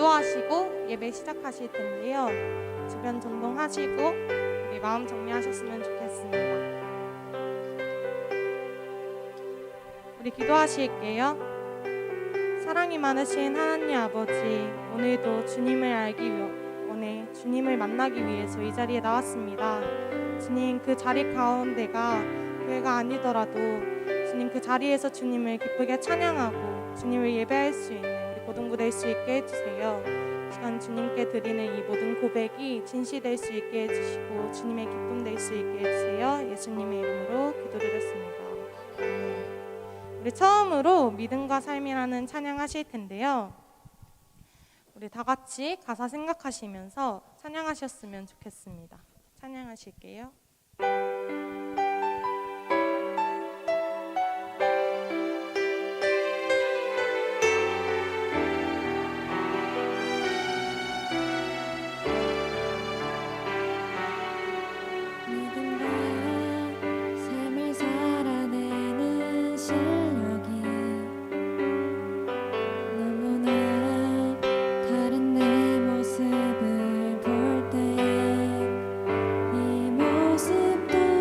기도하시고 예배 시작하실 텐데요. 주변 전동하시고 우리 마음 정리하셨으면 좋겠습니다. 우리 기도하실게요. 사랑이 많으신 하나님 아버지, 오늘도 주님을 알기 원해 주님을 만나기 위해서 이 자리에 나왔습니다. 주님, 그 자리 가운데가 교회가 아니더라도 주님 그 자리에서 주님을 기쁘게 찬양하고 주님을 예배할 수 있는 우리 고등부 될 수 있게 해주세요. 시간 주님께 드리는 이 모든 고백이 진실될 수 있게 해주시고 주님의 기쁨 될 수 있게 해주세요. 예수님의 이름으로 기도드렸습니다. 우리 처음으로 믿음과 삶이라는 찬양하실 텐데요. 우리 다 같이 가사 생각하시면서 찬양하셨으면 좋겠습니다. 찬양하실게요. 모습도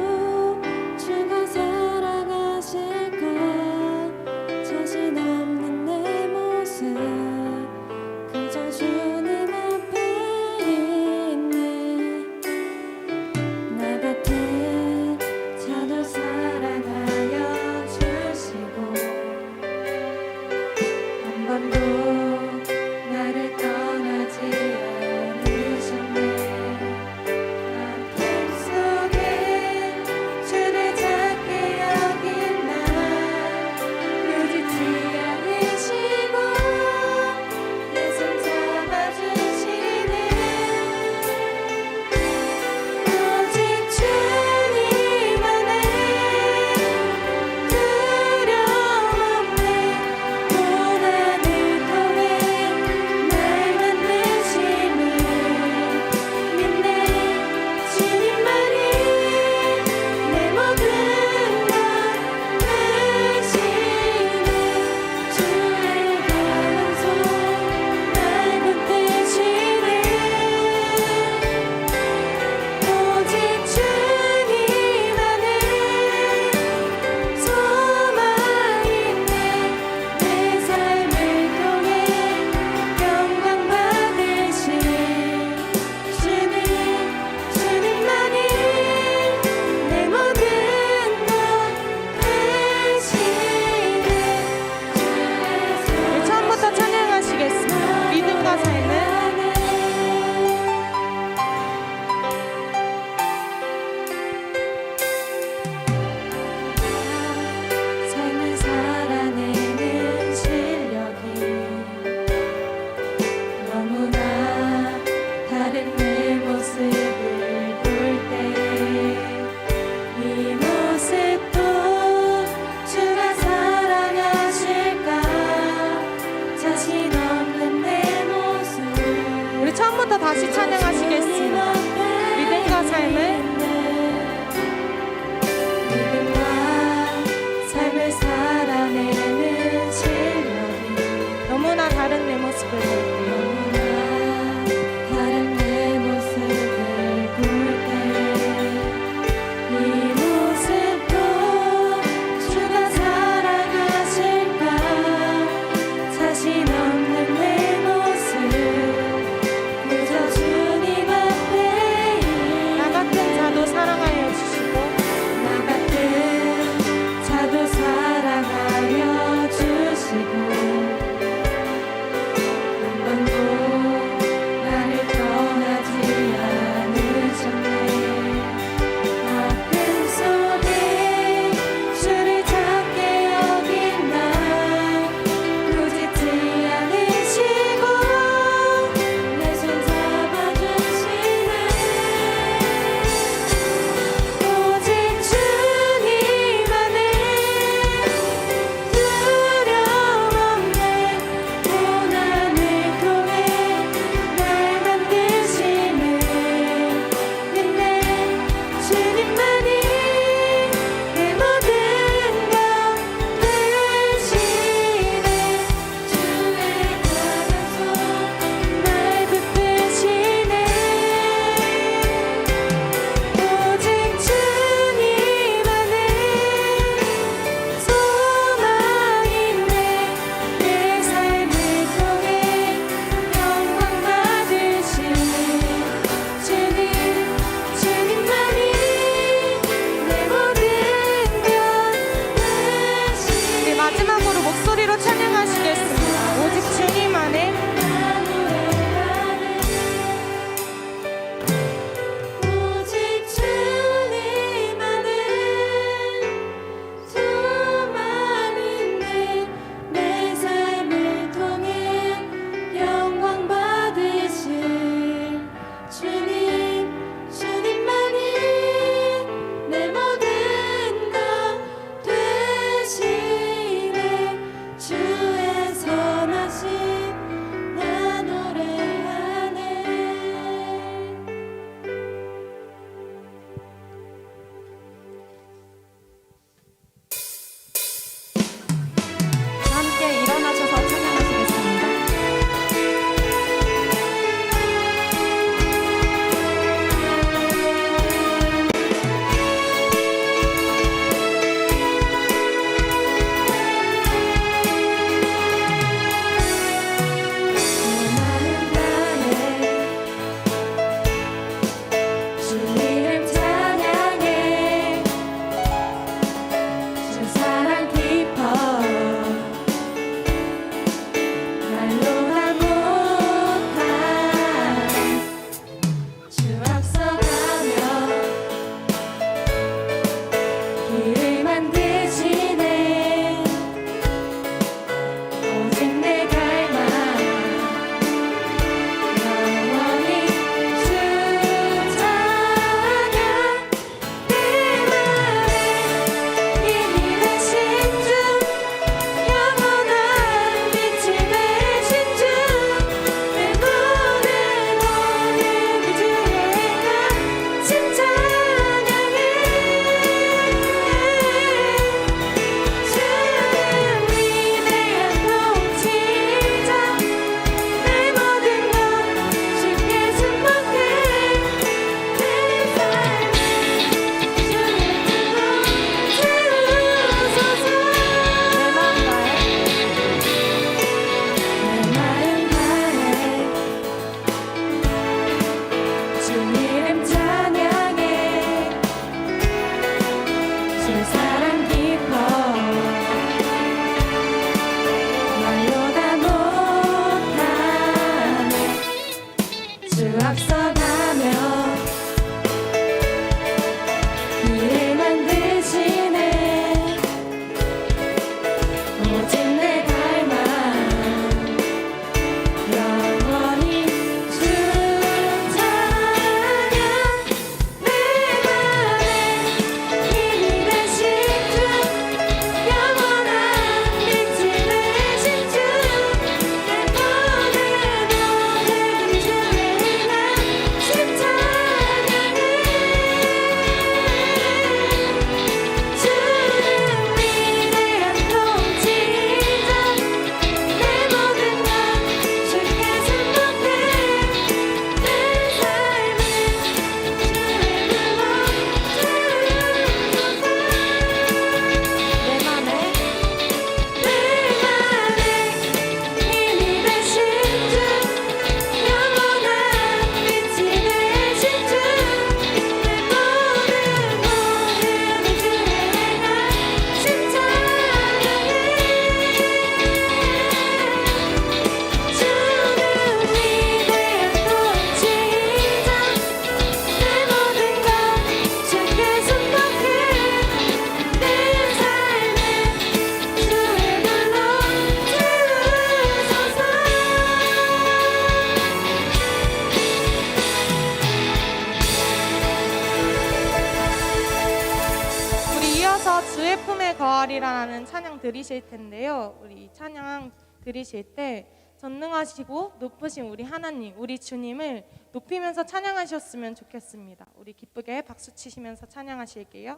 찬양 드리실 텐데요. 우리 찬양 드리실 때 전능하시고 높으신 우리 하나님, 우리 주님을 높이면서 찬양하셨으면 좋겠습니다. 우리 기쁘게 박수 치시면서 찬양하실게요.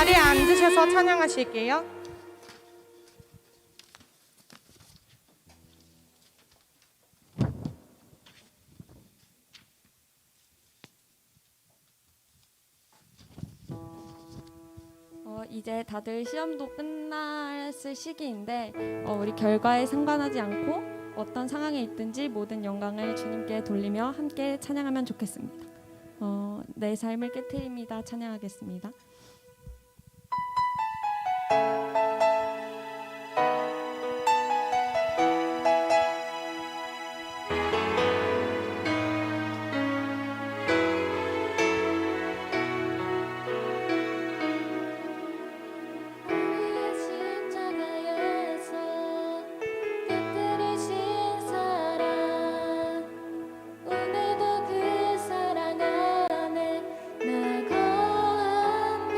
자리에 앉으셔서 찬양하실게요. 이제 다들 시험도 끝났을 시기인데 우리 결과에 상관하지 않고 어떤 상황에 있든지 모든 영광을 주님께 돌리며 함께 찬양하면 좋겠습니다. 내 삶을 깨트립니다. 찬양하겠습니다. 오늘도 그 사랑 안에 나 거합니다.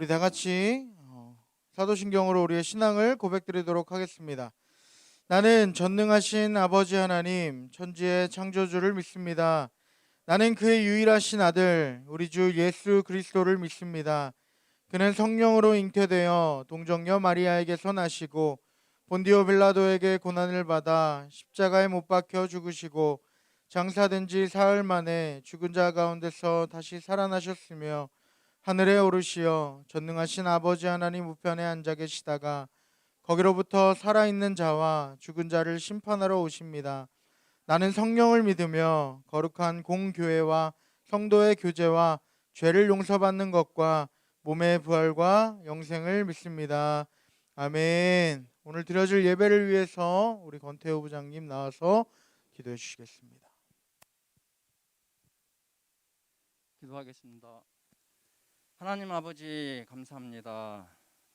우리 다 같이 사도신경으로 우리의 신앙을 고백드리도록 하겠습니다. 나는 전능하신 아버지 하나님, 천지의 창조주를 믿습니다. 나는 그의 유일하신 아들, 우리 주 예수 그리스도를 믿습니다. 그는 성령으로 잉태되어 동정녀 마리아에게서 나시고 본디오 빌라도에게 고난을 받아 십자가에 못 박혀 죽으시고 장사된 지 사흘 만에 죽은 자 가운데서 다시 살아나셨으며 하늘에 오르시어 전능하신 아버지 하나님 우편에 앉아 계시다가 거기로부터 살아있는 자와 죽은 자를 심판하러 오십니다. 나는 성령을 믿으며 거룩한 공교회와 성도의 교제와 죄를 용서받는 것과 몸의 부활과 영생을 믿습니다. 아멘. 오늘 드려질 예배를 위해서 우리 권태호 부장님 나와서 기도해 주시겠습니다. 기도하겠습니다. 하나님 아버지 감사합니다.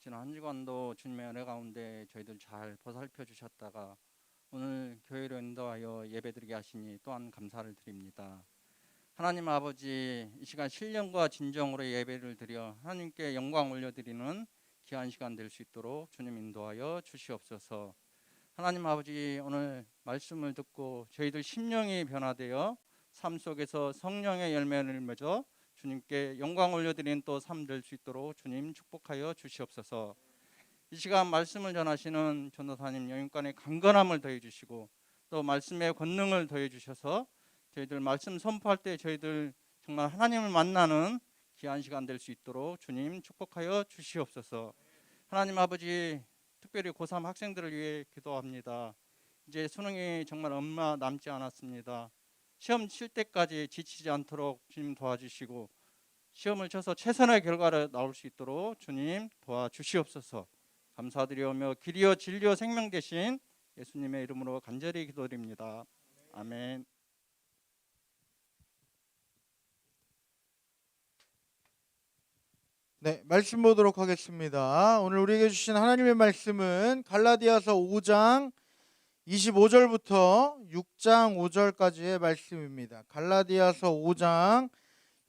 지난 한 주간도 주님의 은혜 가운데 저희들 잘 보살펴 주셨다가 오늘 교회로 인도하여 예배드리게 하시니 또한 감사를 드립니다. 하나님 아버지, 이 시간 신령과 진정으로 예배를 드려 하나님께 영광 올려드리는 귀한 시간 될 수 있도록 주님 인도하여 주시옵소서. 하나님 아버지, 오늘 말씀을 듣고 저희들 심령이 변화되어 삶 속에서 성령의 열매를 맺어 주님께 영광 올려드리는 또 삶 될 수 있도록 주님 축복하여 주시옵소서. 이 시간 말씀을 전하시는 전도사님 영육간의 강건함을 더해 주시고 또 말씀의 권능을 더해 주셔서 저희들 말씀 선포할 때 저희들 정말 하나님을 만나는 귀한 시간 될 수 있도록 주님 축복하여 주시옵소서. 하나님 아버지, 특별히 고3 학생들을 위해 기도합니다. 이제 수능이 정말 얼마 남지 않았습니다. 시험 칠 때까지 지치지 않도록 주님 도와주시고 시험을 쳐서 최선의 결과를 나올 수 있도록 주님 도와주시옵소서. 감사드리오며 길이요 진리요 생명 되신 예수님의 이름으로 간절히 기도드립니다. 아멘. 네, 말씀 보도록 하겠습니다. 오늘 우리에게 주신 하나님의 말씀은 갈라디아서 5장 25절부터 6장 5절까지의 말씀입니다. 갈라디아서 5장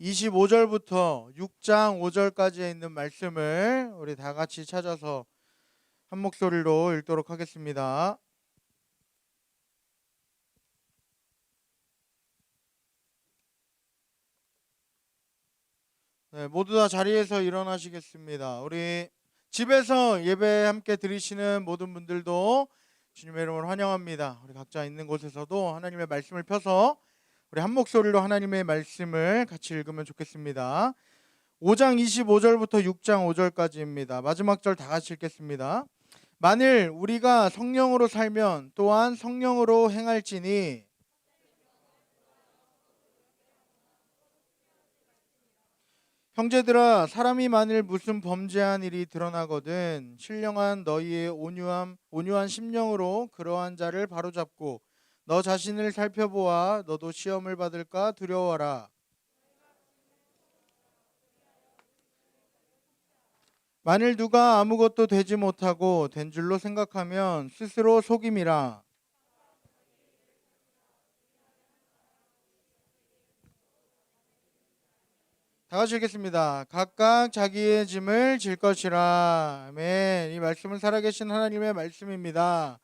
25절부터 6장 5절까지에 있는 말씀을 우리 다 같이 찾아서 한 목소리로 읽도록 하겠습니다. 네, 모두 다 자리에서 일어나시겠습니다. 우리 집에서 예배 함께 드리시는 모든 분들도 주님의 이름으로 환영합니다. 우리 각자 있는 곳에서도 하나님의 말씀을 펴서 우리 한 목소리로 하나님의 말씀을 같이 읽으면 좋겠습니다. 5장 25절부터 6장 5절까지입니다. 마지막 절 다 같이 읽겠습니다. 만일 우리가 성령으로 살면 또한 성령으로 행할지니 형제들아, 사람이 만일 무슨 범죄한 일이 드러나거든 신령한 너희의 온유한 심령으로 그러한 자를 바로잡고 너 자신을 살펴보아 너도 시험을 받을까 두려워라. 만일 누가 아무것도 되지 못하고 된 줄로 생각하면 스스로 속임이라. 다 같이 읽겠습니다. 각각 자기의 짐을 질 것이라. 아멘. 이 말씀은 살아계신 하나님의 말씀입니다.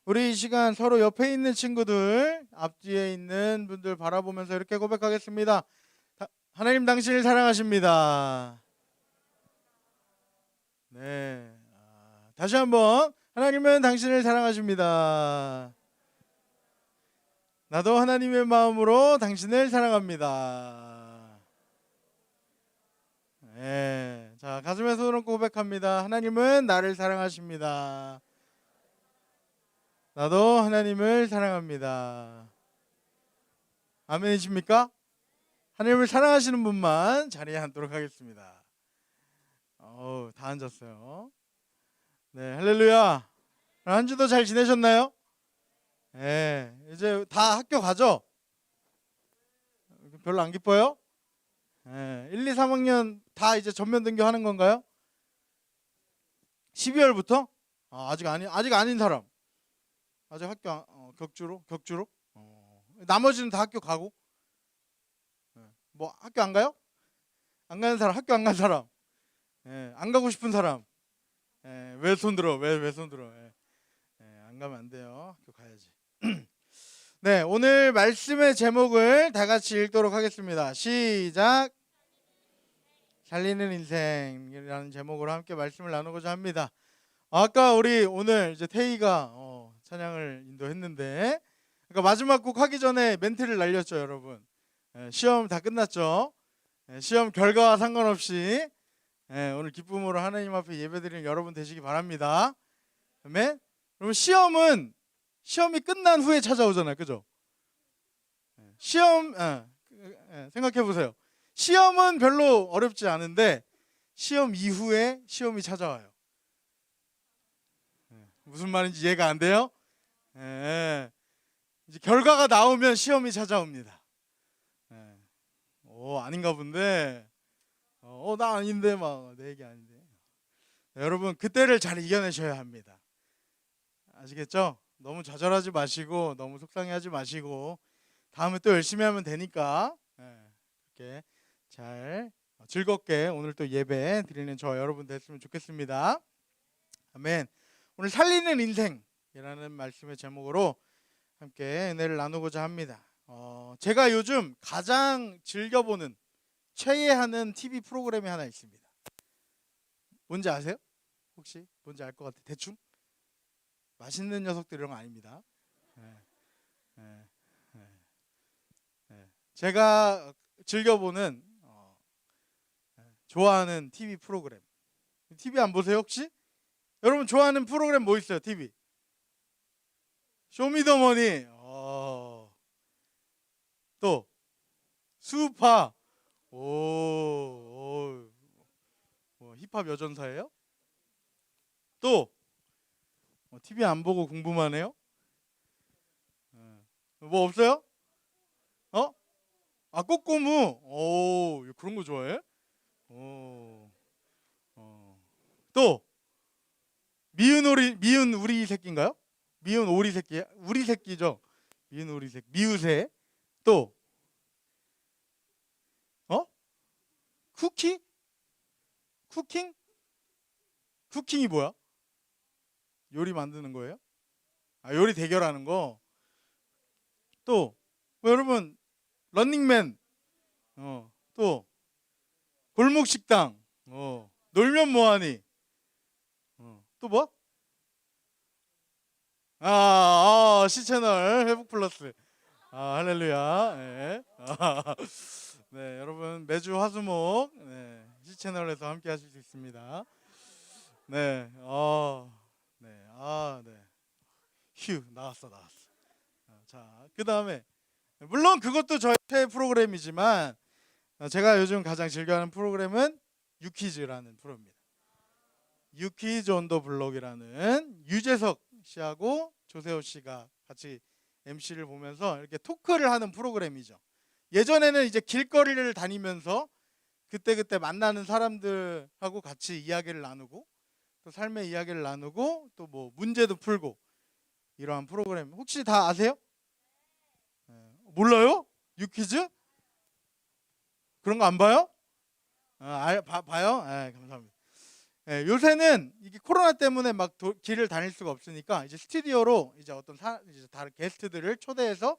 우리 이 시간 서로 옆에 있는 친구들, 앞뒤에 있는 분들 바라보면서 이렇게 고백하겠습니다. 하나님 당신을 사랑하십니다. 네. 다시 한번 하나님은 당신을 사랑하십니다. 나도 하나님의 마음으로 당신을 사랑합니다. 네. 자, 가슴에 손을 얹고 고백합니다. 하나님은 나를 사랑하십니다. 나도 하나님을 사랑합니다. 아멘이십니까? 하나님을 사랑하시는 분만 자리에 앉도록 하겠습니다. 다 앉았어요. 네, 할렐루야. 한 주도 잘 지내셨나요? 네, 이제 다 학교 가죠? 별로 안 기뻐요? 네, 1, 2, 3학년 다 이제 전면 등교하는 건가요? 12월부터? 아직 아닌 사람. 아직 학교 격주로? 나머지는 다 학교 가고. 뭐 학교 안 가요? 안 가는 사람, 학교 안 간 사람. 안 가고 싶은 사람. 왜 손들어? 왜 손들어? 안 가면 안 돼요. 학교 가야지. 네, 오늘 말씀의 제목을 다 같이 읽도록 하겠습니다. 시작. 살리는 인생이라는 제목으로 함께 말씀을 나누고자 합니다. 아까 우리 오늘 이제 태희가 찬양을 인도했는데, 그러니까 마지막 곡 하기 전에 멘트를 날렸죠, 여러분. 시험 다 끝났죠. 시험 결과와 상관없이 오늘 기쁨으로 하나님 앞에 예배드리는 여러분 되시기 바랍니다. 아멘. 그러면 시험이 끝난 후에 찾아오잖아요, 그죠? 시험 생각해 보세요. 시험은 별로 어렵지 않은데 시험 이후에 시험이 찾아와요. 무슨 말인지 이해가 안 돼요? 이제 결과가 나오면 시험이 찾아옵니다. 아닌가 본데. 나 아닌데 막 내 얘기 아닌데. 여러분 그때를 잘 이겨내셔야 합니다. 아시겠죠? 너무 좌절하지 마시고 너무 속상해하지 마시고 다음에 또 열심히 하면 되니까 이렇게 잘 즐겁게 오늘 또 예배 드리는 저 여러분 됐으면 좋겠습니다. 아멘. 오늘 살리는 인생이라는 말씀의 제목으로 함께 은혜를 나누고자 합니다. 제가 요즘 가장 즐겨보는 최애하는 TV 프로그램이 하나 있습니다. 뭔지 아세요? 혹시 뭔지 알 것 같아? 대충? 맛있는 녀석들 이런 거 아닙니다. 제가 즐겨보는 좋아하는 TV 프로그램. TV 안 보세요 혹시? 여러분 좋아하는 프로그램 뭐 있어요? TV 쇼미더머니. 또 수우파. 힙합 여전사예요? 또 TV 안 보고 공부만 해요? 뭐 없어요? 꼬꼬무. 그런 거 좋아해? 또 미운 우리 새끼인가요? 미운 오리 새끼, 우리 새끼죠. 미운 우리 새끼, 미우새. 또 쿠키? 쿠킹? 쿠킹이 뭐야? 요리 만드는 거예요? 요리 대결하는 거. 또 여러분 런닝맨. 또 골목식당. 놀면 뭐하니. 또 뭐? C채널 회복 플러스. 할렐루야. 네, 여러분 매주 화수목 C채널에서 함께 하실 수 있습니다. 네. 휴, 나왔어. 자, 그다음에 물론 그것도 저의 최애 프로그램이지만 제가 요즘 가장 즐겨하는 프로그램은 유퀴즈라는 프로입니다. 유퀴즈 온 더 블록이라는 유재석 씨하고 조세호 씨가 같이 MC를 보면서 이렇게 토크를 하는 프로그램이죠. 예전에는 이제 길거리를 다니면서 그때그때 만나는 사람들하고 같이 이야기를 나누고 또 삶의 이야기를 나누고 또 뭐 문제도 풀고 이러한 프로그램 혹시 다 아세요? 몰라요? 유퀴즈? 그런 거 안 봐요? 봐요? 감사합니다. 요새는 이게 코로나 때문에 막 길을 다닐 수가 없으니까 이제 스튜디오로 이제 어떤 이제 다른 게스트들을 초대해서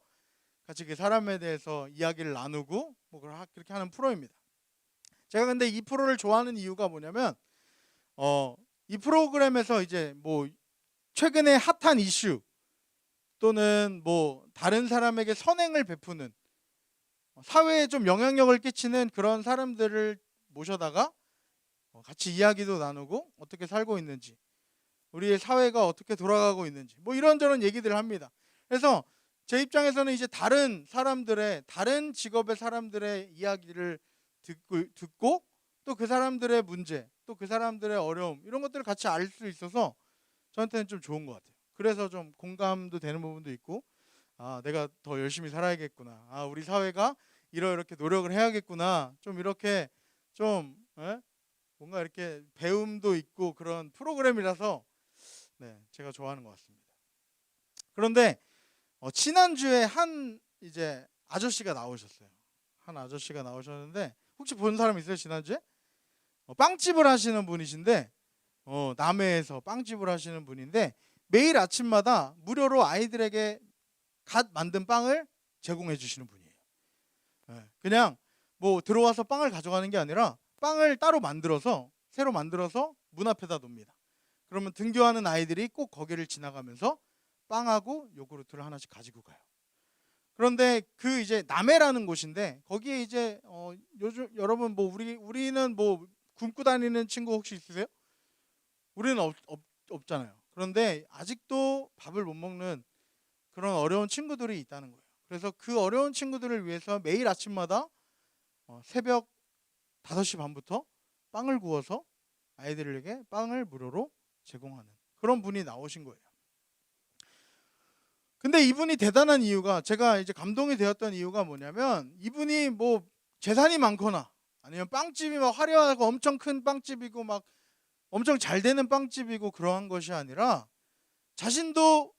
같이 그 사람에 대해서 이야기를 나누고 뭐 그렇게 하는 프로입니다. 제가 근데 이 프로를 좋아하는 이유가 뭐냐면 이 프로그램에서 이제 뭐 최근에 핫한 이슈 또는 뭐 다른 사람에게 선행을 베푸는 사회에 좀 영향력을 끼치는 그런 사람들을 모셔다가 같이 이야기도 나누고 어떻게 살고 있는지 우리의 사회가 어떻게 돌아가고 있는지 뭐 이런저런 얘기들을 합니다. 그래서 제 입장에서는 이제 다른 사람들의 다른 직업의 사람들의 이야기를 듣고 또 그 사람들의 문제 또 그 사람들의 어려움 이런 것들을 같이 알 수 있어서 저한테는 좀 좋은 것 같아요. 그래서 좀 공감도 되는 부분도 있고 내가 더 열심히 살아야겠구나. 우리 사회가 이렇게 노력을 해야겠구나. 좀 이렇게 좀 뭔가 이렇게 배움도 있고 그런 프로그램이라서 제가 좋아하는 것 같습니다. 그런데 지난주에 한 이제 아저씨가 나오셨어요. 한 아저씨가 나오셨는데 혹시 본 사람 있어요? 지난주에? 빵집을 하시는 분이신데 남해에서 빵집을 하시는 분인데 매일 아침마다 무료로 아이들에게 갓 만든 빵을 제공해 주시는 분이에요. 그냥 뭐 들어와서 빵을 가져가는 게 아니라 빵을 따로 만들어서 새로 만들어서 문 앞에다 놓습니다. 그러면 등교하는 아이들이 꼭 거기를 지나가면서 빵하고 요구르트를 하나씩 가지고 가요. 그런데 그 이제 남해라는 곳인데 거기에 이제 요즘 여러분 뭐 우리는 뭐 굶고 다니는 친구 혹시 있으세요? 우리는 없잖아요. 그런데 아직도 밥을 못 먹는 그런 어려운 친구들이 있다는 거예요. 그래서 그 어려운 친구들을 위해서 매일 아침마다 새벽 5시 반부터 빵을 구워서 아이들에게 빵을 무료로 제공하는 그런 분이 나오신 거예요. 근데 이분이 대단한 이유가 제가 이제 감동이 되었던 이유가 뭐냐면 이분이 뭐 재산이 많거나 아니면 빵집이 막 화려하고 엄청 큰 빵집이고 막 엄청 잘 되는 빵집이고 그러한 것이 아니라 자신도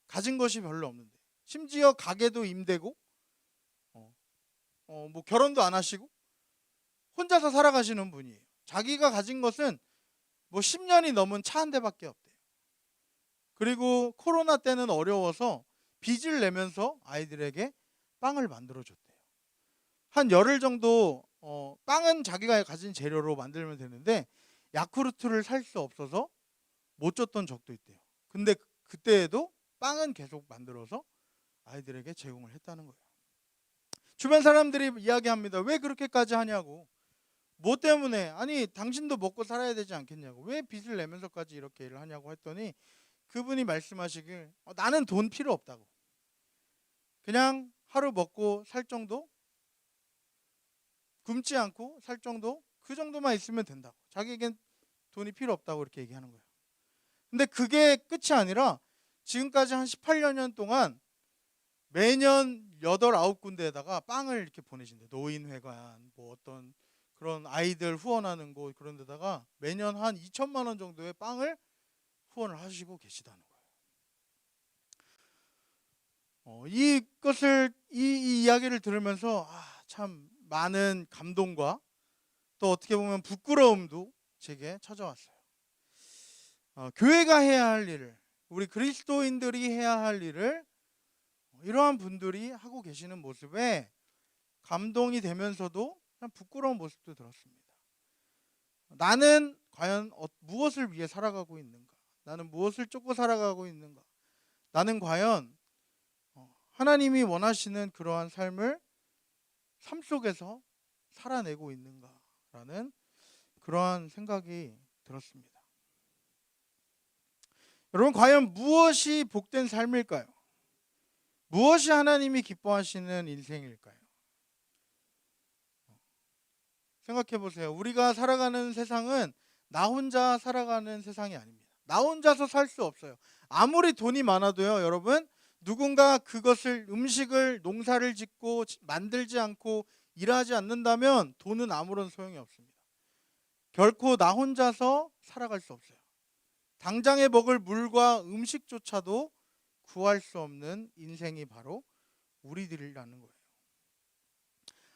가진 것이 별로 없는데 심지어 가게도 임대고 뭐 결혼도 안 하시고 혼자서 살아가시는 분이에요. 자기가 가진 것은 뭐 10년이 넘은 차 한 대밖에 없대요. 그리고 코로나 때는 어려워서 빚을 내면서 아이들에게 빵을 만들어 줬대요. 한 열흘 정도 빵은 자기가 가진 재료로 만들면 되는데 야쿠르트를 살 수 없어서 못 줬던 적도 있대요. 근데 그때에도 빵은 계속 만들어서 아이들에게 제공을 했다는 거예요. 주변 사람들이 이야기합니다. 왜 그렇게까지 하냐고. 뭐 때문에? 아니 당신도 먹고 살아야 되지 않겠냐고. 왜 빚을 내면서까지 이렇게 일을 하냐고 했더니 그분이 말씀하시길 나는 돈 필요 없다고. 그냥 하루 먹고 살 정도? 굶지 않고 살 정도? 그 정도만 있으면 된다고. 자기에겐 돈이 필요 없다고 이렇게 얘기하는 거예요. 근데 그게 끝이 아니라 지금까지 한 18년 동안 매년 8, 9군데에다가 빵을 이렇게 보내신대요. 노인회관, 뭐 어떤 그런 아이들 후원하는 곳 그런 데다가 매년 한 2천만 원 정도의 빵을 후원을 하시고 계시다는 거예요. 이 이야기를 들으면서 참 많은 감동과 또 어떻게 보면 부끄러움도 제게 찾아왔어요. 교회가 해야 할 일을 우리 그리스도인들이 해야 할 일을 이러한 분들이 하고 계시는 모습에 감동이 되면서도 참 부끄러운 모습도 들었습니다. 나는 과연 무엇을 위해 살아가고 있는가? 나는 무엇을 쫓고 살아가고 있는가? 나는 과연 하나님이 원하시는 그러한 삶을 삶 속에서 살아내고 있는가라는 그러한 생각이 들었습니다. 여러분 과연 무엇이 복된 삶일까요? 무엇이 하나님이 기뻐하시는 인생일까요? 생각해 보세요. 우리가 살아가는 세상은 나 혼자 살아가는 세상이 아닙니다. 나 혼자서 살 수 없어요. 아무리 돈이 많아도요, 여러분, 누군가 그것을 음식을 농사를 짓고 만들지 않고 일하지 않는다면 돈은 아무런 소용이 없습니다. 결코 나 혼자서 살아갈 수 없어요. 당장에 먹을 물과 음식조차도 구할 수 없는 인생이 바로 우리들이라는 거예요.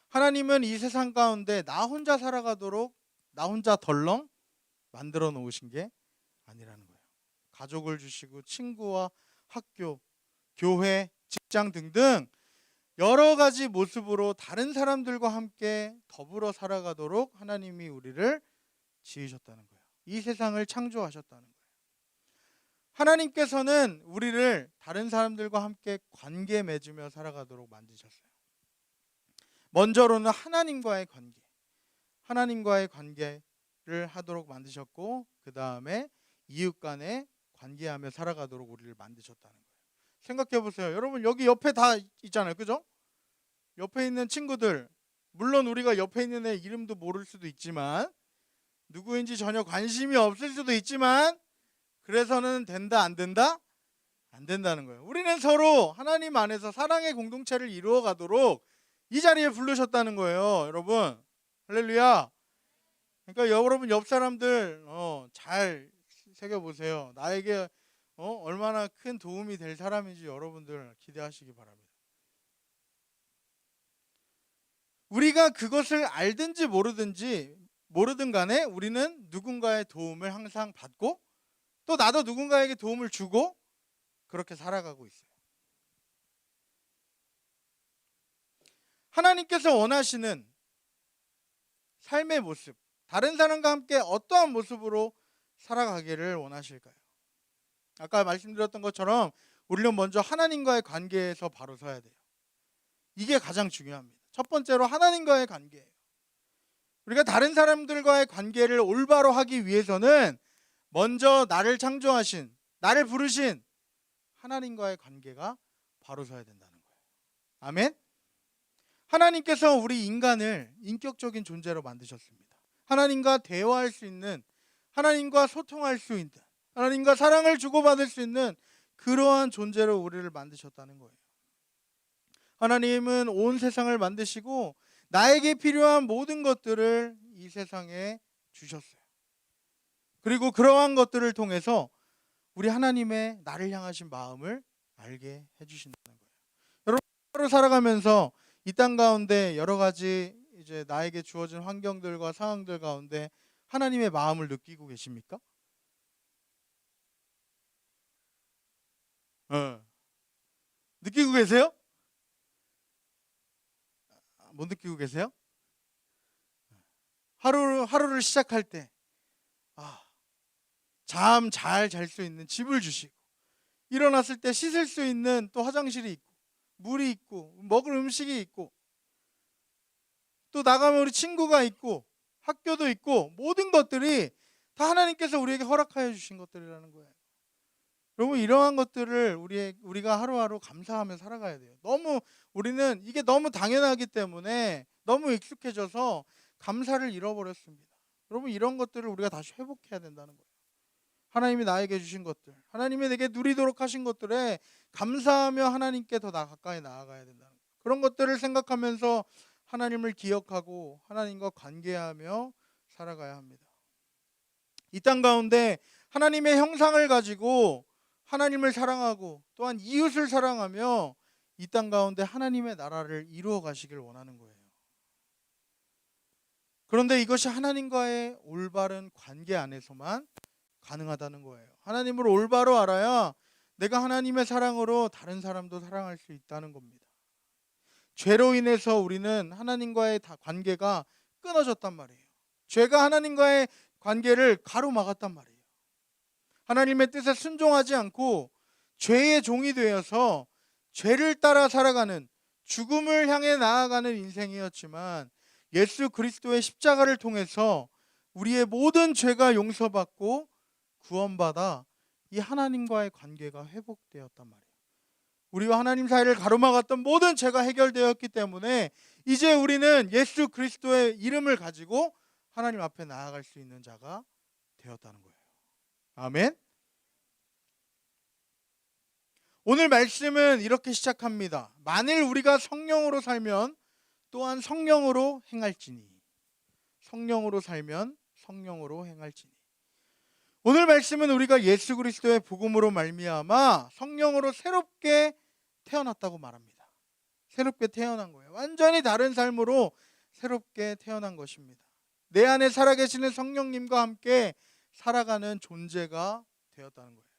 하나님은 이 세상 가운데 나 혼자 살아가도록 나 혼자 덜렁 만들어 놓으신 게 아니라는 거예요. 가족을 주시고 친구와 학교, 교회, 직장 등등 여러 가지 모습으로 다른 사람들과 함께 더불어 살아가도록 하나님이 우리를 지으셨다는 거예요. 이 세상을 창조하셨다는 거예요. 하나님께서는 우리를 다른 사람들과 함께 관계 맺으며 살아가도록 만드셨어요. 먼저로는 하나님과의 관계를 하도록 만드셨고 그 다음에 이웃 간에 관계하며 살아가도록 우리를 만드셨다는 거예요. 생각해 보세요. 여러분 여기 옆에 다 있잖아요. 그죠? 옆에 있는 친구들 물론 우리가 옆에 있는 애 이름도 모를 수도 있지만 누구인지 전혀 관심이 없을 수도 있지만 그래서는 된다 안 된다? 안 된다는 거예요. 우리는 서로 하나님 안에서 사랑의 공동체를 이루어 가도록 이 자리에 부르셨다는 거예요. 여러분 할렐루야. 그러니까 여러분 옆 사람들 잘 새겨보세요. 나에게 얼마나 큰 도움이 될 사람인지 여러분들 기대하시기 바랍니다. 우리가 그것을 알든지 모르든지 모르든 간에 우리는 누군가의 도움을 항상 받고 또 나도 누군가에게 도움을 주고 그렇게 살아가고 있어요. 하나님께서 원하시는 삶의 모습, 다른 사람과 함께 어떠한 모습으로 살아가기를 원하실까요? 아까 말씀드렸던 것처럼 우리는 먼저 하나님과의 관계에서 바로 서야 돼요. 이게 가장 중요합니다. 첫 번째로 하나님과의 관계예요. 우리가 다른 사람들과의 관계를 올바로 하기 위해서는 먼저 나를 창조하신, 나를 부르신 하나님과의 관계가 바로 서야 된다는 거예요. 아멘? 하나님께서 우리 인간을 인격적인 존재로 만드셨습니다. 하나님과 대화할 수 있는, 하나님과 소통할 수 있는, 하나님과 사랑을 주고받을 수 있는 그러한 존재로 우리를 만드셨다는 거예요. 하나님은 온 세상을 만드시고 나에게 필요한 모든 것들을 이 세상에 주셨어요. 그리고 그러한 것들을 통해서 우리 하나님의 나를 향하신 마음을 알게 해주신다는 거예요. 여러분, 하루 살아가면서 이 땅 가운데 여러 가지 이제 나에게 주어진 환경들과 상황들 가운데 하나님의 마음을 느끼고 계십니까? 느끼고 계세요? 못 느끼고 계세요? 하루를 시작할 때 잠 잘 잘 수 있는 집을 주시고 일어났을 때 씻을 수 있는 또 화장실이 있고 물이 있고 먹을 음식이 있고 또 나가면 우리 친구가 있고 학교도 있고 모든 것들이 다 하나님께서 우리에게 허락하여 주신 것들이라는 거예요. 여러분, 이러한 것들을 우리가 하루하루 감사하며 살아가야 돼요. 우리는 이게 너무 당연하기 때문에 너무 익숙해져서 감사를 잃어버렸습니다. 여러분, 이런 것들을 우리가 다시 회복해야 된다는 거예요. 하나님이 나에게 주신 것들, 하나님이 내게 누리도록 하신 것들에 감사하며 하나님께 더 가까이 나아가야 된다는 거예요. 그런 것들을 생각하면서 하나님을 기억하고 하나님과 관계하며 살아가야 합니다. 이 땅 가운데 하나님의 형상을 가지고 하나님을 사랑하고 또한 이웃을 사랑하며 이 땅 가운데 하나님의 나라를 이루어 가시길 원하는 거예요. 그런데 이것이 하나님과의 올바른 관계 안에서만 가능하다는 거예요. 하나님을 올바로 알아야 내가 하나님의 사랑으로 다른 사람도 사랑할 수 있다는 겁니다. 죄로 인해서 우리는 하나님과의 관계가 끊어졌단 말이에요. 죄가 하나님과의 관계를 가로막았단 말이에요. 하나님의 뜻에 순종하지 않고 죄의 종이 되어서 죄를 따라 살아가는, 죽음을 향해 나아가는 인생이었지만 예수 그리스도의 십자가를 통해서 우리의 모든 죄가 용서받고 구원받아 이 하나님과의 관계가 회복되었단 말이에요. 우리와 하나님 사이를 가로막았던 모든 죄가 해결되었기 때문에 이제 우리는 예수 그리스도의 이름을 가지고 하나님 앞에 나아갈 수 있는 자가 되었다는 거예요. 아멘. 오늘 말씀은 이렇게 시작합니다. 만일 우리가 성령으로 살면 또한 성령으로 행할지니. 성령으로 살면 성령으로 행할지니. 오늘 말씀은 우리가 예수 그리스도의 복음으로 말미암아 성령으로 새롭게 태어났다고 말합니다. 새롭게 태어난 거예요. 완전히 다른 삶으로 새롭게 태어난 것입니다. 내 안에 살아계시는 성령님과 함께 살아가는 존재가 되었다는 거예요.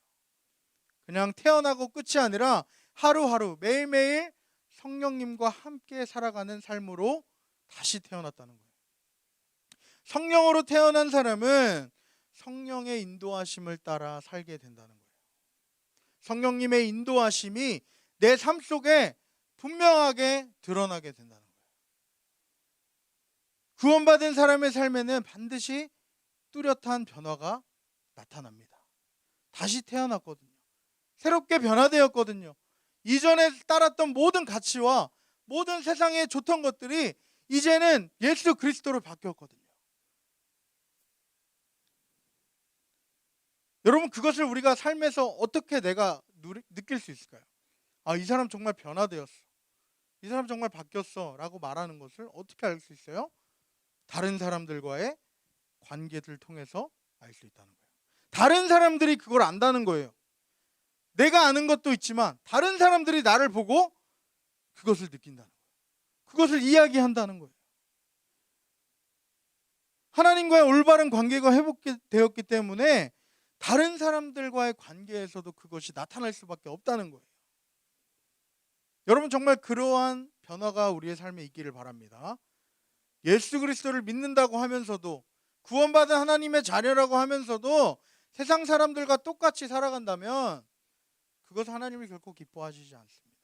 그냥 태어나고 끝이 아니라 하루하루 매일매일 성령님과 함께 살아가는 삶으로 다시 태어났다는 거예요. 성령으로 태어난 사람은 성령의 인도하심을 따라 살게 된다는 거예요. 성령님의 인도하심이 내 삶 속에 분명하게 드러나게 된다는 거예요. 구원받은 사람의 삶에는 반드시 뚜렷한 변화가 나타납니다. 다시 태어났거든요. 새롭게 변화되었거든요. 이전에 따랐던 모든 가치와 모든 세상에 좋던 것들이 이제는 예수 그리스도로 바뀌었거든요. 여러분, 그것을 우리가 삶에서 어떻게 내가 느낄 수 있을까요? 이 사람 정말 변화되었어, 이 사람 정말 바뀌었어 라고 말하는 것을 어떻게 알 수 있어요? 다른 사람들과의 관계를 통해서 알 수 있다는 거예요. 다른 사람들이 그걸 안다는 거예요. 내가 아는 것도 있지만 다른 사람들이 나를 보고 그것을 느낀다는 거예요. 그것을 이야기한다는 거예요. 하나님과의 올바른 관계가 회복되었기 때문에 다른 사람들과의 관계에서도 그것이 나타날 수밖에 없다는 거예요. 여러분, 정말 그러한 변화가 우리의 삶에 있기를 바랍니다. 예수 그리스도를 믿는다고 하면서도, 구원받은 하나님의 자녀라고 하면서도 세상 사람들과 똑같이 살아간다면 그것은 하나님이 결코 기뻐하시지 않습니다.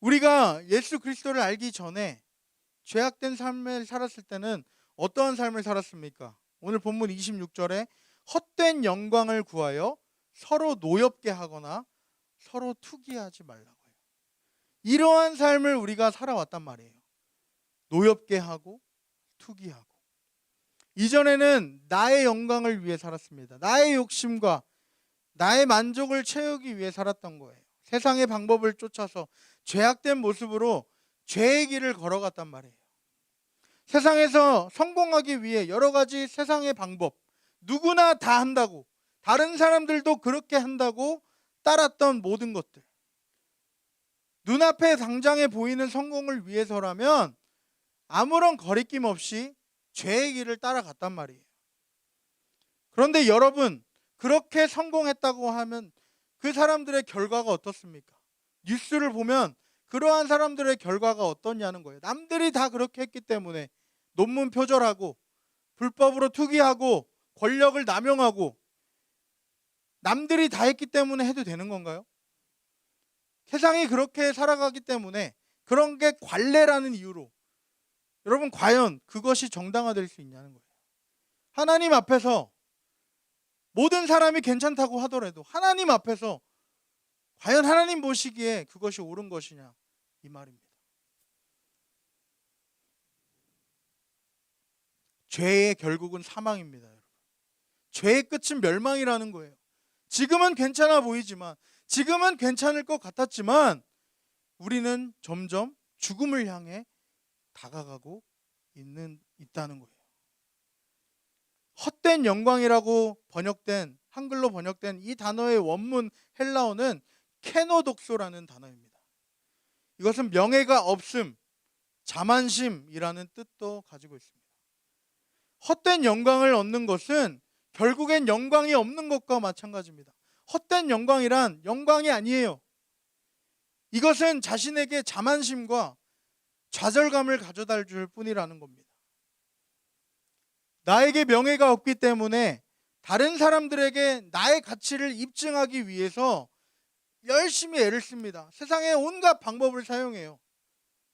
우리가 예수 그리스도를 알기 전에 죄악된 삶을 살았을 때는 어떠한 삶을 살았습니까? 오늘 본문 26절에 헛된 영광을 구하여 서로 노엽게 하거나 서로 투기하지 말라고 해요. 이러한 삶을 우리가 살아왔단 말이에요. 노엽게 하고 투기하고. 이전에는 나의 영광을 위해 살았습니다. 나의 욕심과 나의 만족을 채우기 위해 살았던 거예요. 세상의 방법을 쫓아서 죄악된 모습으로 죄의 길을 걸어갔단 말이에요. 세상에서 성공하기 위해 여러 가지 세상의 방법, 누구나 다 한다고, 다른 사람들도 그렇게 한다고 따랐던 모든 것들, 눈앞에 당장에 보이는 성공을 위해서라면 아무런 거리낌 없이 죄의 길을 따라갔단 말이에요. 그런데 여러분, 그렇게 성공했다고 하면 그 사람들의 결과가 어떻습니까? 뉴스를 보면 그러한 사람들의 결과가 어떠냐는 거예요. 남들이 다 그렇게 했기 때문에 논문 표절하고 불법으로 투기하고 권력을 남용하고 남들이 다 했기 때문에 해도 되는 건가요? 세상이 그렇게 살아가기 때문에, 그런 게 관례라는 이유로 여러분, 과연 그것이 정당화될 수 있냐는 거예요. 하나님 앞에서 모든 사람이 괜찮다고 하더라도 하나님 앞에서 과연 하나님 보시기에 그것이 옳은 것이냐, 이 말입니다. 죄의 결국은 사망입니다, 여러분. 죄의 끝은 멸망이라는 거예요. 지금은 괜찮아 보이지만, 지금은 괜찮을 것 같았지만 우리는 점점 죽음을 향해 다가가고 있다는 거예요. 헛된 영광이라고 한글로 번역된 이 단어의 원문 헬라어는 케노독소라는 단어입니다. 이것은 명예가 없음, 자만심이라는 뜻도 가지고 있습니다. 헛된 영광을 얻는 것은 결국엔 영광이 없는 것과 마찬가지입니다. 헛된 영광이란 영광이 아니에요. 이것은 자신에게 자만심과 좌절감을 가져다 줄 뿐이라는 겁니다. 나에게 명예가 없기 때문에 다른 사람들에게 나의 가치를 입증하기 위해서 열심히 애를 씁니다. 세상에 온갖 방법을 사용해요.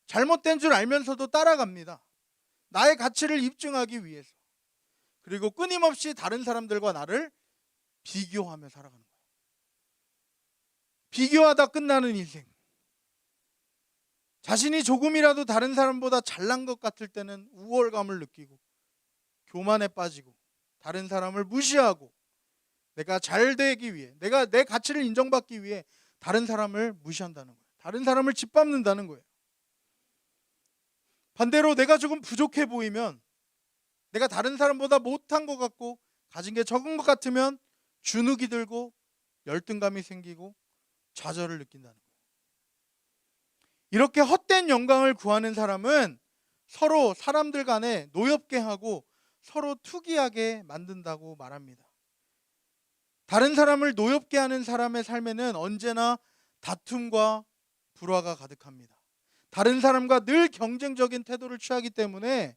잘못된 줄 알면서도 따라갑니다. 나의 가치를 입증하기 위해서. 그리고 끊임없이 다른 사람들과 나를 비교하며 살아가는 거예요. 비교하다 끝나는 인생. 자신이 조금이라도 다른 사람보다 잘난 것 같을 때는 우월감을 느끼고 교만에 빠지고 다른 사람을 무시하고 내가 잘 되기 위해, 내가 내 가치를 인정받기 위해 다른 사람을 무시한다는 거예요. 다른 사람을 짓밟는다는 거예요. 반대로 내가 조금 부족해 보이면, 내가 다른 사람보다 못한 것 같고 가진 게 적은 것 같으면 주눅이 들고 열등감이 생기고 좌절을 느낀다는 거예요. 이렇게 헛된 영광을 구하는 사람은 서로 사람들 간에 노엽게 하고 서로 투기하게 만든다고 말합니다. 다른 사람을 노엽게 하는 사람의 삶에는 언제나 다툼과 불화가 가득합니다. 다른 사람과 늘 경쟁적인 태도를 취하기 때문에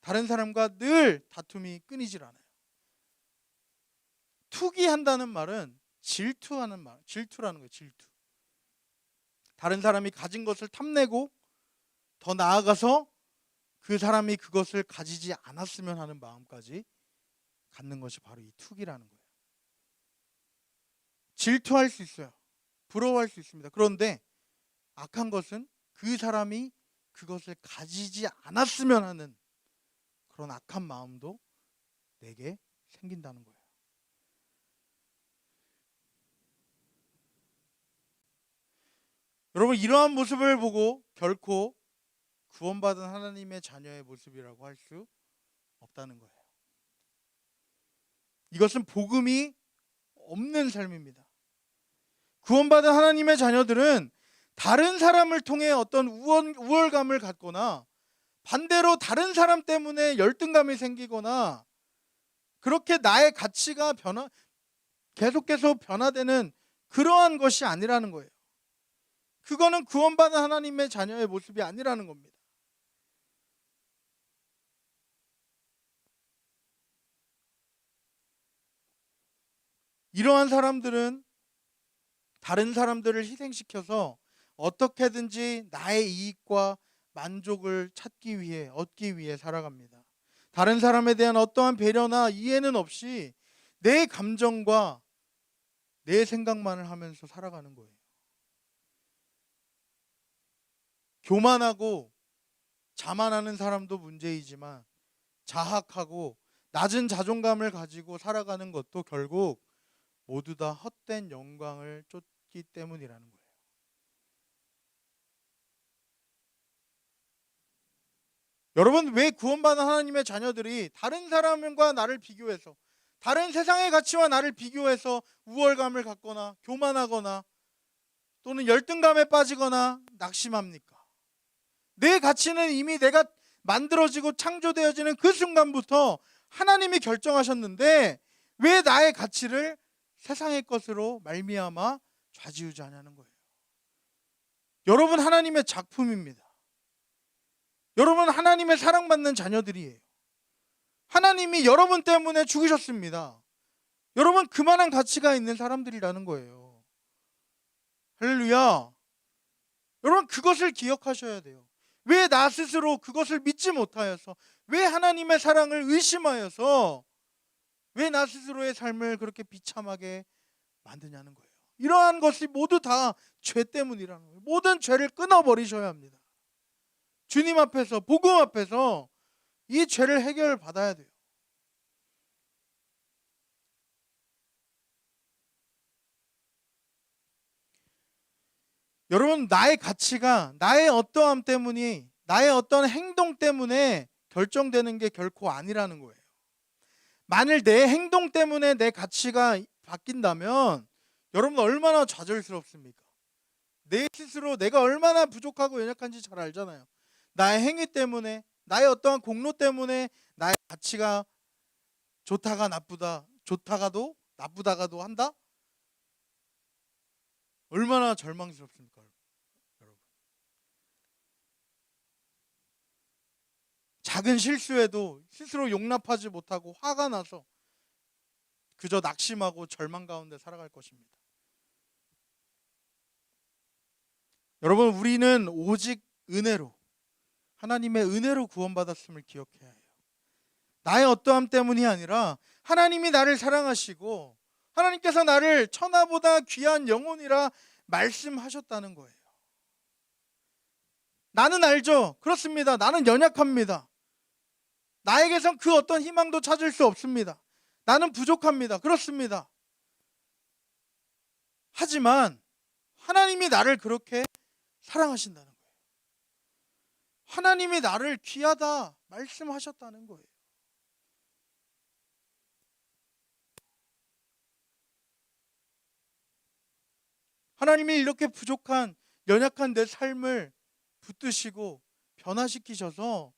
다른 사람과 늘 다툼이 끊이질 않아요. 투기한다는 말은 질투라는 거예요. 질투. 다른 사람이 가진 것을 탐내고 더 나아가서 그 사람이 그것을 가지지 않았으면 하는 마음까지 갖는 것이 바로 이 투기라는 거예요. 질투할 수 있어요. 부러워할 수 있습니다. 그런데 악한 것은 그 사람이 그것을 가지지 않았으면 하는 그런 악한 마음도 내게 생긴다는 거예요. 여러분, 이러한 모습을 보고 결코 구원받은 하나님의 자녀의 모습이라고 할 수 없다는 거예요. 이것은 복음이 없는 삶입니다. 구원받은 하나님의 자녀들은 다른 사람을 통해 어떤 우월감을 갖거나 반대로 다른 사람 때문에 열등감이 생기거나 그렇게 나의 가치가 계속해서 변화되는 그러한 것이 아니라는 거예요. 그거는 구원받은 하나님의 자녀의 모습이 아니라는 겁니다. 이러한 사람들은 다른 사람들을 희생시켜서 어떻게든지 나의 이익과 만족을 얻기 위해 살아갑니다. 다른 사람에 대한 어떠한 배려나 이해는 없이 내 감정과 내 생각만을 하면서 살아가는 거예요. 교만하고 자만하는 사람도 문제이지만 자학하고 낮은 자존감을 가지고 살아가는 것도 결국 모두 다 헛된 영광을 쫓기 때문이라는 거예요. 여러분, 왜 구원받은 하나님의 자녀들이 다른 사람과 나를 비교해서, 다른 세상의 가치와 나를 비교해서 우월감을 갖거나 교만하거나 또는 열등감에 빠지거나 낙심합니까? 내 가치는 이미 내가 만들어지고 창조되어지는 그 순간부터 하나님이 결정하셨는데 왜 나의 가치를 세상의 것으로 말미암아 좌지우지하냐는 거예요. 여러분, 하나님의 작품입니다. 여러분, 하나님의 사랑받는 자녀들이에요. 하나님이 여러분 때문에 죽으셨습니다. 여러분, 그만한 가치가 있는 사람들이라는 거예요. 할렐루야. 여러분, 그것을 기억하셔야 돼요. 왜 나 스스로 그것을 믿지 못하여서, 왜 하나님의 사랑을 의심하여서 왜 나 스스로의 삶을 그렇게 비참하게 만드냐는 거예요. 이러한 것이 모두 다 죄 때문이라는 거예요. 모든 죄를 끊어버리셔야 합니다. 주님 앞에서, 복음 앞에서 이 죄를 해결받아야 돼요. 여러분, 나의 가치가 나의 어떠함 때문이, 나의 어떤 행동 때문에 결정되는 게 결코 아니라는 거예요. 만일 내 행동 때문에 내 가치가 바뀐다면 여러분 얼마나 좌절스럽습니까? 내 스스로 내가 얼마나 부족하고 연약한지 잘 알잖아요. 나의 행위 때문에, 나의 어떠한 공로 때문에 나의 가치가 좋다가도 나쁘다가도 한다? 얼마나 절망스럽습니까, 여러분? 작은 실수에도 스스로 용납하지 못하고 화가 나서 그저 낙심하고 절망 가운데 살아갈 것입니다. 여러분, 우리는 오직 은혜로, 하나님의 은혜로 구원받았음을 기억해야 해요. 나의 어떠함 때문이 아니라 하나님이 나를 사랑하시고 하나님께서 나를 천하보다 귀한 영혼이라 말씀하셨다는 거예요. 나는 알죠. 그렇습니다. 나는 연약합니다. 나에게선 그 어떤 희망도 찾을 수 없습니다. 나는 부족합니다. 그렇습니다. 하지만 하나님이 나를 그렇게 사랑하신다는 거예요. 하나님이 나를 귀하다 말씀하셨다는 거예요. 하나님이 이렇게 부족한, 연약한 내 삶을 붙드시고 변화시키셔서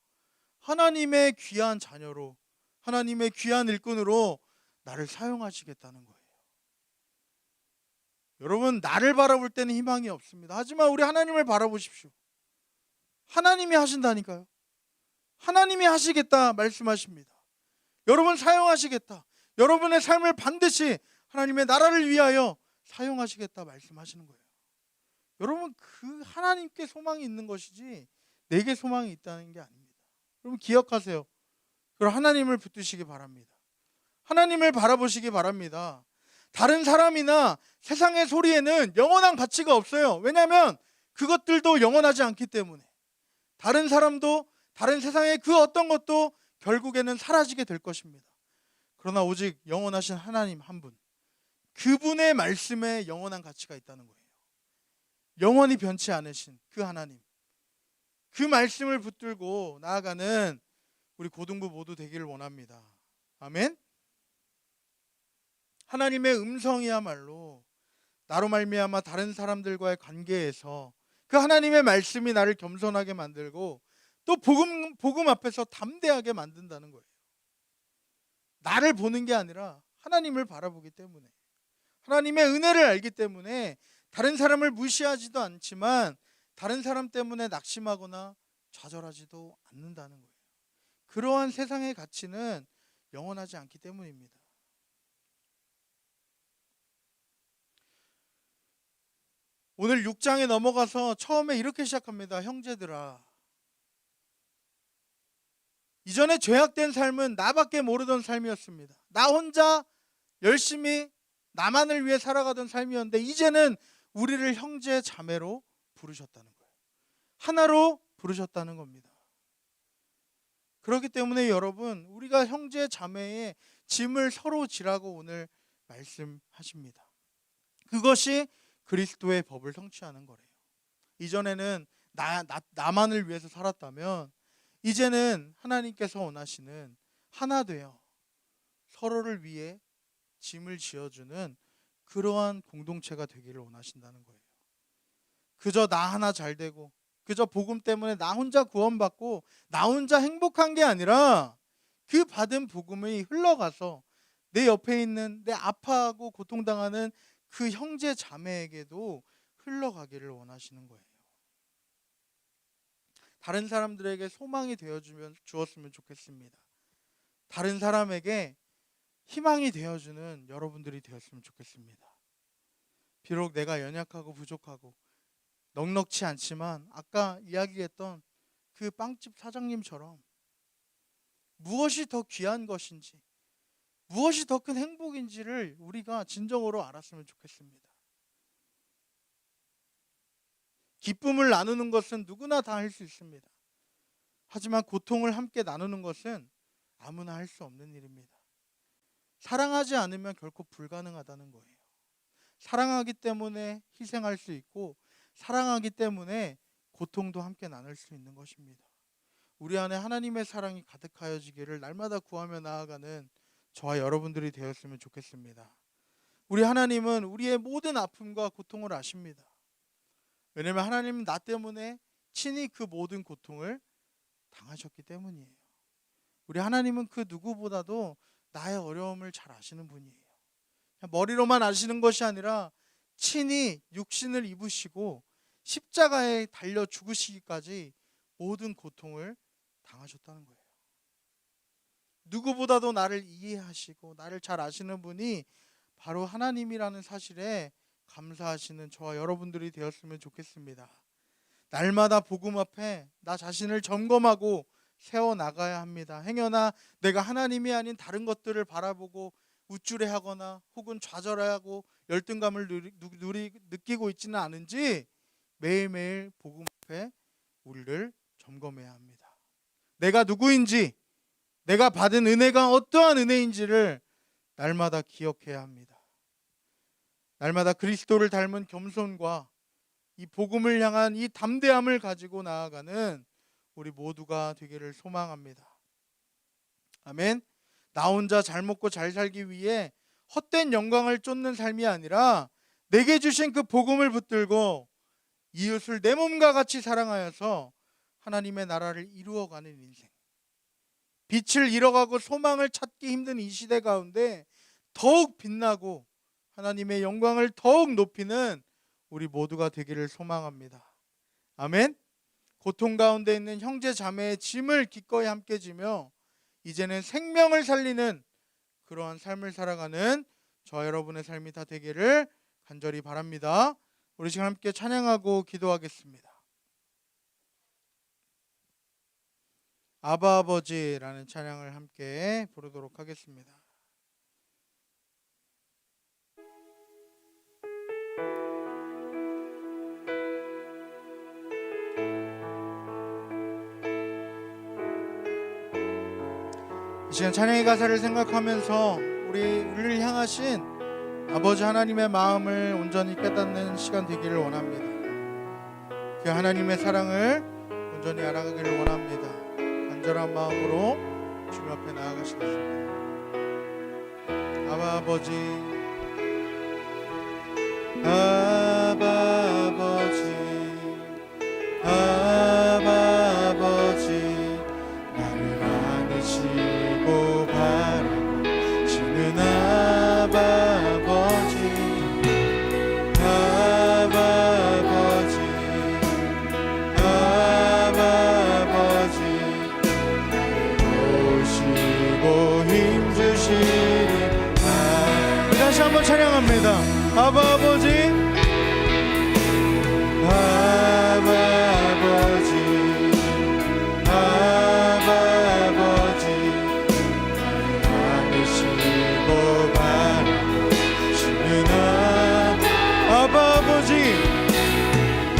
하나님의 귀한 자녀로, 하나님의 귀한 일꾼으로 나를 사용하시겠다는 거예요. 여러분, 나를 바라볼 때는 희망이 없습니다. 하지만 우리 하나님을 바라보십시오. 하나님이 하신다니까요. 하나님이 하시겠다 말씀하십니다. 여러분 사용하시겠다. 여러분의 삶을 반드시 하나님의 나라를 위하여 사용하시겠다 말씀하시는 거예요. 여러분, 그 하나님께 소망이 있는 것이지 내게 소망이 있다는 게 아닙니다. 여러분 기억하세요. 그럼 하나님을 붙드시기 바랍니다. 하나님을 바라보시기 바랍니다. 다른 사람이나 세상의 소리에는 영원한 가치가 없어요. 왜냐하면 그것들도 영원하지 않기 때문에. 다른 사람도, 다른 세상의 그 어떤 것도 결국에는 사라지게 될 것입니다. 그러나 오직 영원하신 하나님 한 분, 그분의 말씀에 영원한 가치가 있다는 거예요. 영원히 변치 않으신 그 하나님, 그 말씀을 붙들고 나아가는 우리 고등부 모두 되기를 원합니다. 아멘. 하나님의 음성이야말로 나로 말미암아 다른 사람들과의 관계에서 그 하나님의 말씀이 나를 겸손하게 만들고 또 복음 앞에서 담대하게 만든다는 거예요. 나를 보는 게 아니라 하나님을 바라보기 때문에, 하나님의 은혜를 알기 때문에 다른 사람을 무시하지도 않지만 다른 사람 때문에 낙심하거나 좌절하지도 않는다는 거예요. 그러한 세상의 가치는 영원하지 않기 때문입니다. 오늘 6장에 넘어가서 처음에 이렇게 시작합니다. 형제들아, 이전에 죄악된 삶은 나밖에 모르던 삶이었습니다. 나 혼자 열심히 나만을 위해 살아가던 삶이었는데 이제는 우리를 형제 자매로 부르셨다는 거예요. 하나로 부르셨다는 겁니다. 그렇기 때문에 여러분, 우리가 형제 자매의 짐을 서로 지라고 오늘 말씀하십니다. 그것이 그리스도의 법을 성취하는 거래요. 이전에는 나만을 위해서 살았다면 이제는 하나님께서 원하시는 하나 되어 서로를 위해 짐을 지어주는 그러한 공동체가 되기를 원하신다는 거예요. 그저 나 하나 잘 되고 그저 복음 때문에 나 혼자 구원받고 나 혼자 행복한 게 아니라 그 받은 복음이 흘러가서 내 옆에 있는, 내 아파하고 고통당하는 그 형제 자매에게도 흘러가기를 원하시는 거예요. 다른 사람들에게 소망이 주었으면 좋겠습니다. 다른 사람에게 희망이 되어주는 여러분들이 되었으면 좋겠습니다. 비록 내가 연약하고 부족하고 넉넉지 않지만 아까 이야기했던 그 빵집 사장님처럼 무엇이 더 귀한 것인지, 무엇이 더 큰 행복인지를 우리가 진정으로 알았으면 좋겠습니다. 기쁨을 나누는 것은 누구나 다 할 수 있습니다. 하지만 고통을 함께 나누는 것은 아무나 할 수 없는 일입니다. 사랑하지 않으면 결코 불가능하다는 거예요. 사랑하기 때문에 희생할 수 있고 사랑하기 때문에 고통도 함께 나눌 수 있는 것입니다. 우리 안에 하나님의 사랑이 가득하여지기를 날마다 구하며 나아가는 저와 여러분들이 되었으면 좋겠습니다. 우리 하나님은 우리의 모든 아픔과 고통을 아십니다. 왜냐하면 하나님은 나 때문에 친히 그 모든 고통을 당하셨기 때문이에요. 우리 하나님은 그 누구보다도 나의 어려움을 잘 아시는 분이에요. 머리로만 아시는 것이 아니라 친히 육신을 입으시고 십자가에 달려 죽으시기까지 모든 고통을 당하셨다는 거예요. 누구보다도 나를 이해하시고 나를 잘 아시는 분이 바로 하나님이라는 사실에 감사하시는 저와 여러분들이 되었으면 좋겠습니다. 날마다 복음 앞에 나 자신을 점검하고 세워나가야 합니다. 행여나 내가 하나님이 아닌 다른 것들을 바라보고 우쭐해하거나 혹은 좌절하고 열등감을 느끼고 있지는 않은지 매일매일 복음 앞에 우리를 점검해야 합니다. 내가 누구인지, 내가 받은 은혜가 어떠한 은혜인지를 날마다 기억해야 합니다. 날마다 그리스도를 닮은 겸손과 이 복음을 향한 이 담대함을 가지고 나아가는 우리 모두가 되기를 소망합니다. 아멘. 나 혼자 잘 먹고 잘 살기 위해 헛된 영광을 쫓는 삶이 아니라 내게 주신 그 복음을 붙들고 이웃을 내 몸과 같이 사랑하여서 하나님의 나라를 이루어가는 인생, 빛을 잃어가고 소망을 찾기 힘든 이 시대 가운데 더욱 빛나고 하나님의 영광을 더욱 높이는 우리 모두가 되기를 소망합니다. 아멘. 고통 가운데 있는 형제 자매의 짐을 기꺼이 함께 지며 이제는 생명을 살리는 그러한 삶을 살아가는 저 여러분의 삶이 다 되기를 간절히 바랍니다. 우리 지금 함께 찬양하고 기도하겠습니다. 아바 아버지라는 찬양을 함께 부르도록 하겠습니다. 이 시간 찬양의 가사를 생각하면서 우리를 향하신 아버지 하나님의 마음을 온전히 깨닫는 시간 되기를 원합니다. 그 하나님의 사랑을 온전히 알아가기를 원합니다. 간절한 마음으로 주님 앞에 나아가시겠습니다. 아바 아버지, 아바 아버지, 아바 아버지, 한번 찬양합니다. 아바 아버지, 아바 아버지, 아바 아버지, 많으시고 많으시는 아바 아버지,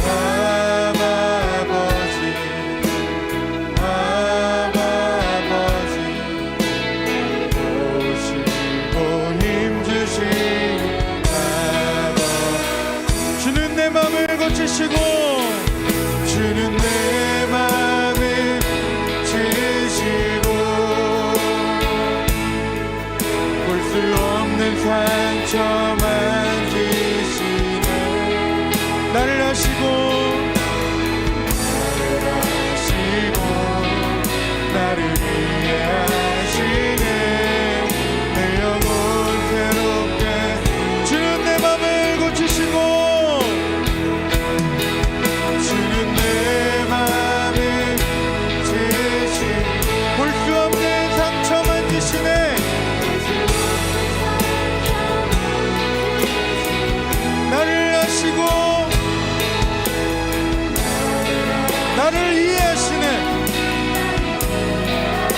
아바 아버지, 아바 아버지, 오시고 힘주신 아버, 주는 내 맘을 고치시고, 주는 내 맘을 치시고, 볼 수 없는 상처 만지시네. 나를 아시고, 나를 위해 하시네. 내 영혼 새롭게, 주는 내 맘을 고치시고, 주는 내 맘을 치시고, 볼 수 없는 상처 만지시네. 나를 아시고 나를 이해하시네.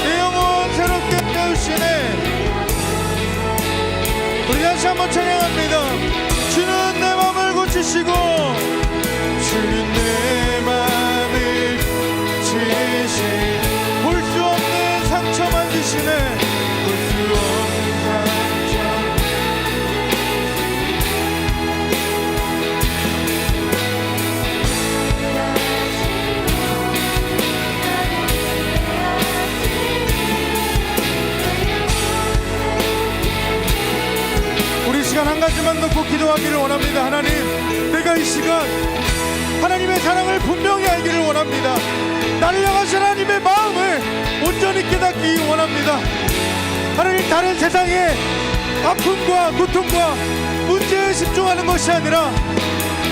내 영혼 새롭게 깨우시네. 우리 다시 한번 찬양합니다. 주는 내 맘을 고치시고, 주는 내 맘을 치시고, 볼 수 없는 상처 만지시네. 볼 수 없는 상처. 우리 시간 한 가지만 놓고 기도하기를 원합니다. 하나님, 내가 이 시간 하나님의 사랑을 분명히 알기를 원합니다. 나를 향하신 하나님의 마음을 온전히 깨닫기 원합니다. 하나님, 다른 세상의 아픔과 고통과 문제에 집중하는 것이 아니라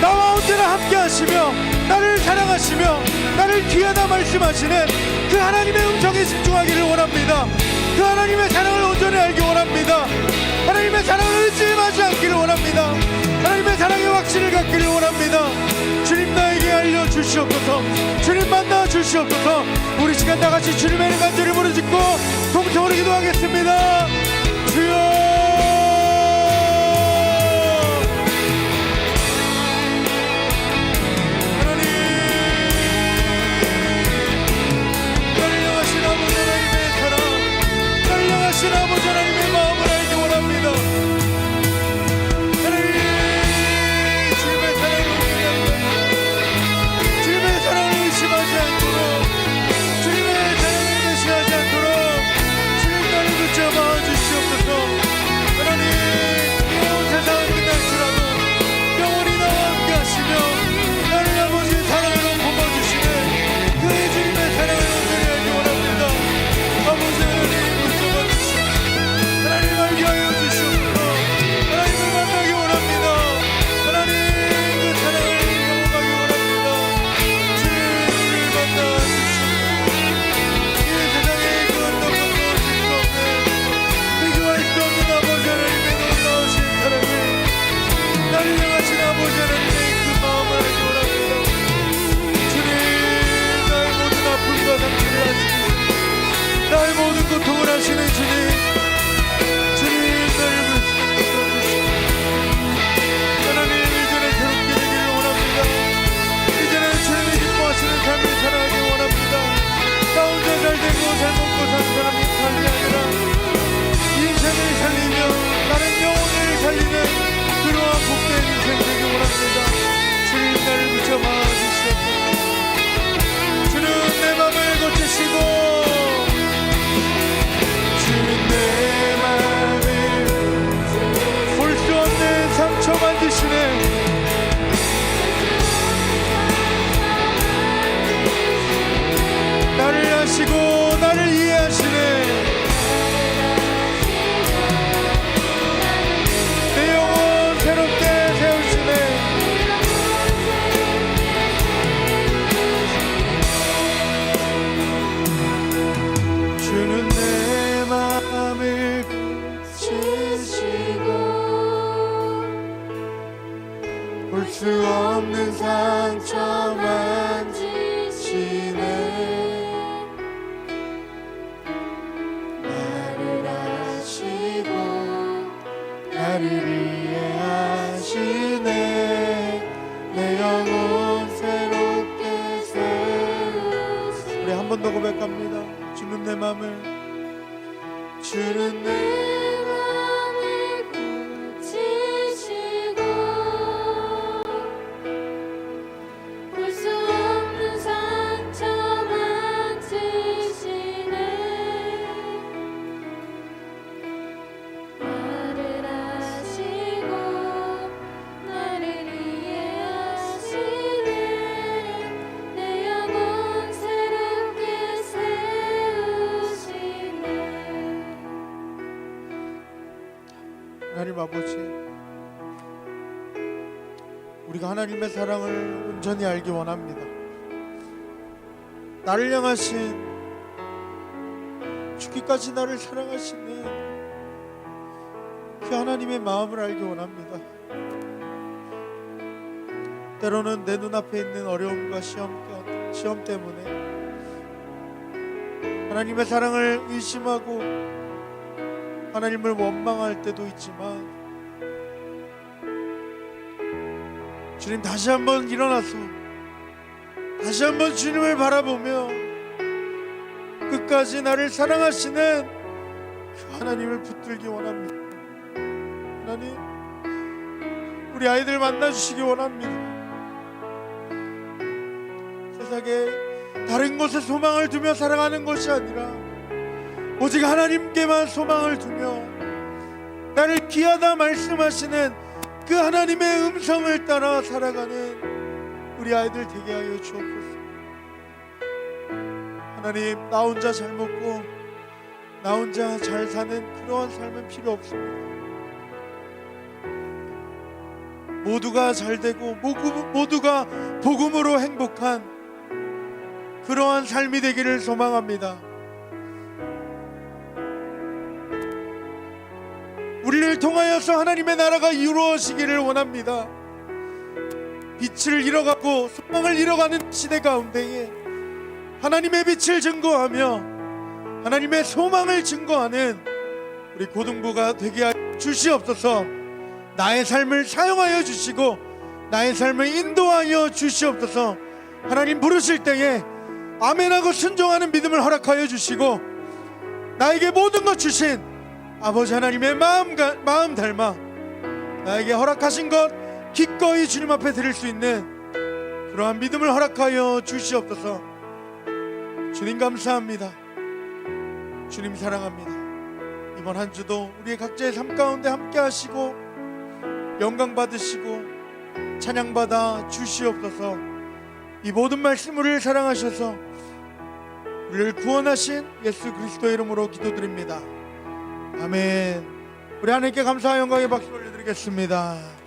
나와 언제나 함께 하시며 나를 사랑하시며 나를 귀하다 말씀하시는 그 하나님의 음성에 집중하기를 원합니다. 그 하나님의 사랑을 온전히 알기 원합니다. 하나님의 사랑을 의심하지 않기를 원합니다. 하나님의 사랑의 확신을 갖기를 원합니다. 주님, 나에게 알려주시옵소서. 주님, 만나 주시옵소서. 우리 시간 다같이 주님의 이름 간절히 부르짖고 통성으로 기도하겠습니다. 주여, 아버지 하나님의 마음을 알기 원합니다. 하나님, 주님의 사랑을 주님의 사랑을 의심하지 않도록, 주님의 사랑을 대신하지 않도록 주님 나를 붙잡아 주시옵소서. 하나님, 온 세상은 끝날지라도 영원히 나와 함께 하시며 나를 아버지 사랑으로 품어주시는 그의 주님의 사랑을 온전히 알기 원합니다. 아버지 하나님, 붙잡아 주시옵소서. 수 없는 상처 만지시네. 나를 아시고 나를 이해하시네. 내 영혼 새롭게 세우시네. 우리 한 번 더 고백합니다. 주는 내 맘을, 주는 내 하나님 아버지, 우리가 하나님의 사랑을 온전히 알기 원합니다. 나를 향하신, 죽기까지 나를 사랑하시는 그 하나님의 마음을 알기 원합니다. 때로는 내 눈앞에 있는 어려움과 시험 때문에 하나님의 사랑을 의심하고 하나님을 원망할 때도 있지만, 주님 다시 한번 일어나서 다시 한번 주님을 바라보며 끝까지 나를 사랑하시는 그 하나님을 붙들기 원합니다. 하나님, 우리 아이들 만나주시기 원합니다. 세상에 다른 곳에 소망을 두며 살아가는 것이 아니라 오직 하나님께만 소망을 두며 나를 귀하다 말씀하시는 그 하나님의 음성을 따라 살아가는 우리 아이들 되게 하여 주옵소서. 하나님, 나 혼자 잘 먹고 나 혼자 잘 사는 그러한 삶은 필요 없습니다. 모두가 잘 되고 모두가 복음으로 행복한 그러한 삶이 되기를 소망합니다. 우리를 통하여서 하나님의 나라가 이루어지기를 원합니다. 빛을 잃어가고 소망을 잃어가는 시대 가운데에 하나님의 빛을 증거하며 하나님의 소망을 증거하는 우리 고등부가 되게 하여 주시옵소서. 나의 삶을 사용하여 주시고 나의 삶을 인도하여 주시옵소서. 하나님 부르실 때에 아멘하고 순종하는 믿음을 허락하여 주시고 나에게 모든 것 주신 아버지 하나님의 마음 닮아 나에게 허락하신 것 기꺼이 주님 앞에 드릴 수 있는 그러한 믿음을 허락하여 주시옵소서. 주님 감사합니다. 주님 사랑합니다. 이번 한 주도 우리의 각자의 삶 가운데 함께 하시고 영광 받으시고 찬양 받아 주시옵소서. 이 모든 말씀 우리를 사랑하셔서 우리를 구원하신 예수 그리스도의 이름으로 기도드립니다. 아멘. 우리 하나님께 감사와 영광의 박수 올려드리겠습니다.